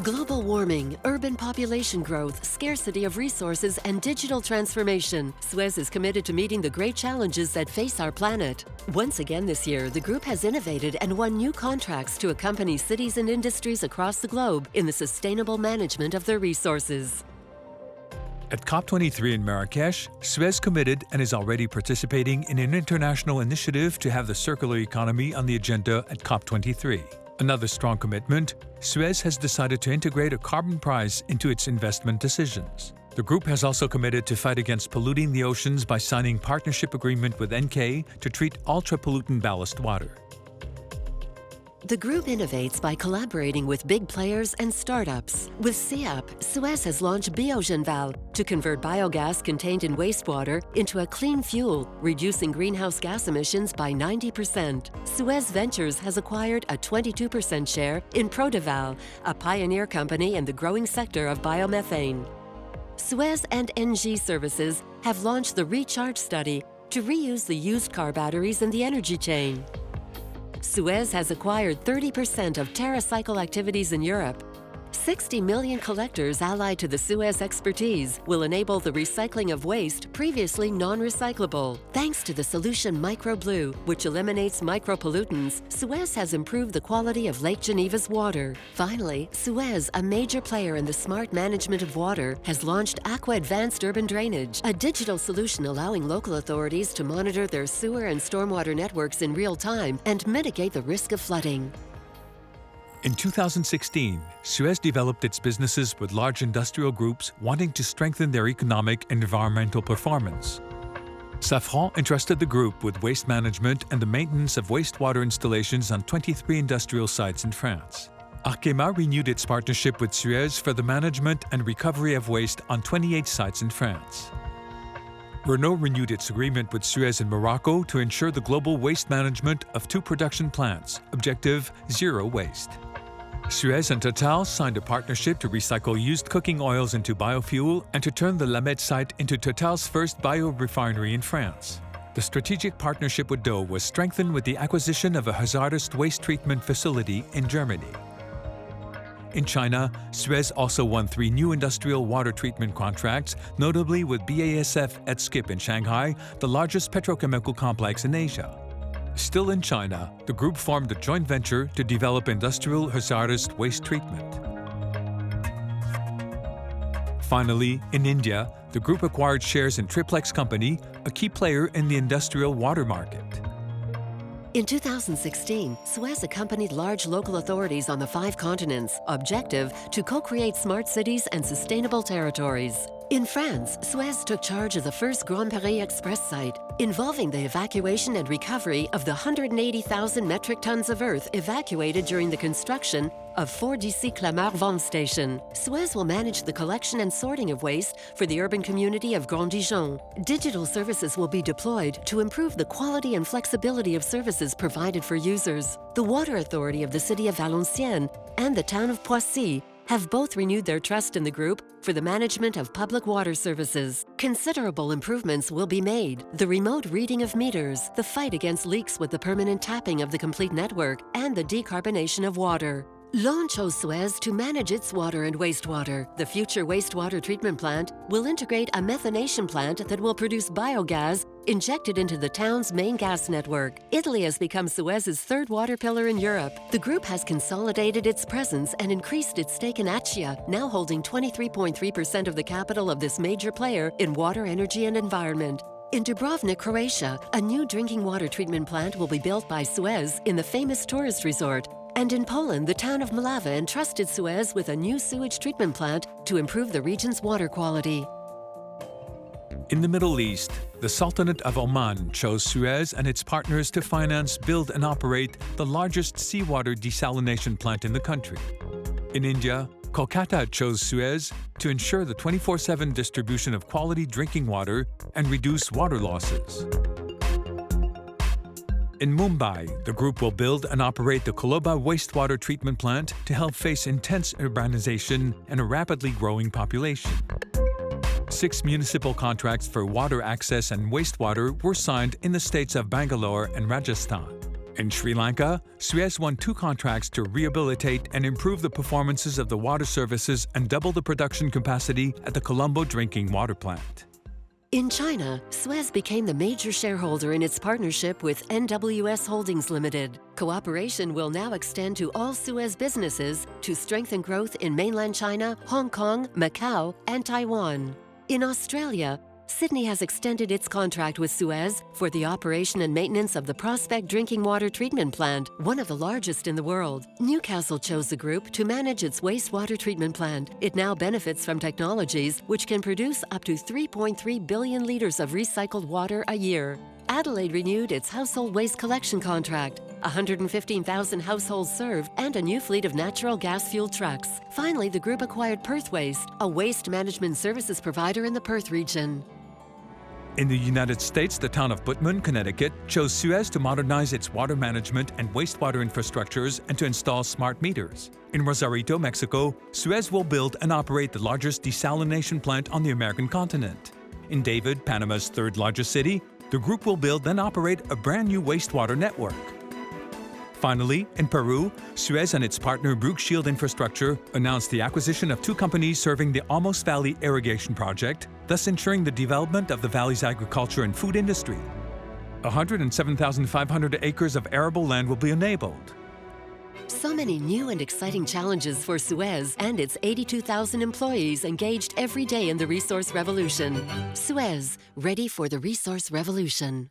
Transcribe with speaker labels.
Speaker 1: Global warming, urban population growth, scarcity of resources, and digital transformation. SUEZ is committed to meeting the great challenges that face our planet. Once again this year, the group has innovated and won new contracts to accompany cities and industries across the globe in the sustainable management of their resources.
Speaker 2: At COP23 in Marrakesh, SUEZ committed and is already participating in an international initiative to have the circular economy on the agenda at COP23. Another strong commitment, SUEZ has decided to integrate a carbon price into its investment decisions. The group has also committed to fight against polluting the oceans by signing partnership agreement with NK to treat ultra-pollutant ballast water.
Speaker 1: The group innovates by collaborating with big players and startups. With SEAP, SUEZ has launched Biogenval to convert biogas contained in wastewater into a clean fuel, reducing greenhouse gas emissions by 90%. SUEZ Ventures has acquired a 22% share in Prodeval, a pioneer company in the growing sector of biomethane. SUEZ and NG Services have launched the Recharge Study to reuse the used car batteries in the energy chain. SUEZ has acquired 30% of TerraCycle activities in Europe. 60 million collectors allied to the SUEZ expertise will enable the recycling of waste previously non-recyclable. Thanks to the solution MicroBlue, which eliminates micropollutants, SUEZ has improved the quality of Lake Geneva's water. Finally, SUEZ, a major player in the smart management of water, has launched Aqua Advanced Urban Drainage, a digital solution allowing local authorities to monitor their sewer and stormwater networks in real time and mitigate the risk of flooding.
Speaker 2: In 2016, SUEZ developed its businesses with large industrial groups wanting to strengthen their economic and environmental performance. Safran entrusted the group with waste management and the maintenance of wastewater installations on 23 industrial sites in France. Arkema renewed its partnership with SUEZ for the management and recovery of waste on 28 sites in France. Renault renewed its agreement with SUEZ in Morocco to ensure the global waste management of 2 production plants, objective zero waste. SUEZ and Total signed a partnership to recycle used cooking oils into biofuel and to turn the Lamette site into Total's first biorefinery in France. The strategic partnership with Dow was strengthened with the acquisition of a hazardous waste treatment facility in Germany. In China, SUEZ also won 3 new industrial water treatment contracts, notably with BASF at Skip in Shanghai, the largest petrochemical complex in Asia. Still in China, the group formed a joint venture to develop industrial hazardous waste treatment. Finally, in India, the group acquired shares in Triplex Company, a key player in the industrial water market.
Speaker 1: In 2016, SUEZ accompanied large local authorities on the 5 continents, objective to co-create smart cities and sustainable territories. In France, SUEZ took charge of the first Grand Paris Express site, involving the evacuation and recovery of the 180,000 metric tons of earth evacuated during the construction of 4DC Clamart Vente Station. SUEZ will manage the collection and sorting of waste for the urban community of Grand Dijon. Digital services will be deployed to improve the quality and flexibility of services provided for users. The Water Authority of the city of Valenciennes and the town of Poissy have both renewed their trust in the group for the management of public water services. Considerable improvements will be made. The remote reading of meters, the fight against leaks with the permanent tapping of the complete network, and the decarbonation of water. L'On chose SUEZ to manage its water and wastewater. The future wastewater treatment plant will integrate a methanation plant that will produce biogas injected into the town's main gas network. Italy has become SUEZ's 3rd water pillar in Europe. The group has consolidated its presence and increased its stake in Accia, now holding 23.3% of the capital of this major player in water, energy, and environment. In Dubrovnik, Croatia, a new drinking water treatment plant will be built by SUEZ in the famous tourist resort. And in Poland, the town of Mlawa entrusted SUEZ with a new sewage treatment plant to improve the region's water quality.
Speaker 2: In the Middle East, the Sultanate of Oman chose SUEZ and its partners to finance, build and operate the largest seawater desalination plant in the country. In India, Kolkata chose SUEZ to ensure the 24/7 distribution of quality drinking water and reduce water losses. In Mumbai, the group will build and operate the Koloba wastewater treatment plant to help face intense urbanization and a rapidly growing population. 6 municipal contracts for water access and wastewater were signed in the states of Bangalore and Rajasthan. In Sri Lanka, SUEZ won 2 contracts to rehabilitate and improve the performances of the water services and double the production capacity at the Colombo drinking water plant.
Speaker 1: In China, SUEZ became the major shareholder in its partnership with NWS Holdings Limited. Cooperation will now extend to all SUEZ businesses to strengthen growth in mainland China, Hong Kong, Macau, and Taiwan. In Australia, Sydney has extended its contract with SUEZ for the operation and maintenance of the Prospect Drinking Water Treatment Plant, one of the largest in the world. Newcastle chose the group to manage its wastewater treatment plant. It now benefits from technologies which can produce up to 3.3 billion litres of recycled water a year. Adelaide renewed its household waste collection contract, 115,000 households served, and a new fleet of natural gas-fueled trucks. Finally, the group acquired Perth Waste, a waste management services provider in the Perth region.
Speaker 2: In the United States, the town of Putnam, Connecticut, chose SUEZ to modernize its water management and wastewater infrastructures and to install smart meters. In Rosarito, Mexico, SUEZ will build and operate the largest desalination plant on the American continent. In David, Panama's 3rd largest city, the group will build and operate a brand new wastewater network. Finally, in Peru, SUEZ and its partner Brooke Shield Infrastructure announced the acquisition of 2 companies serving the Almos Valley irrigation project, thus ensuring the development of the valley's agriculture and food industry. 107,500 acres of arable land will be enabled.
Speaker 1: So many new and exciting challenges for SUEZ and its 82,000 employees engaged every day in the resource revolution. SUEZ, ready for the resource revolution.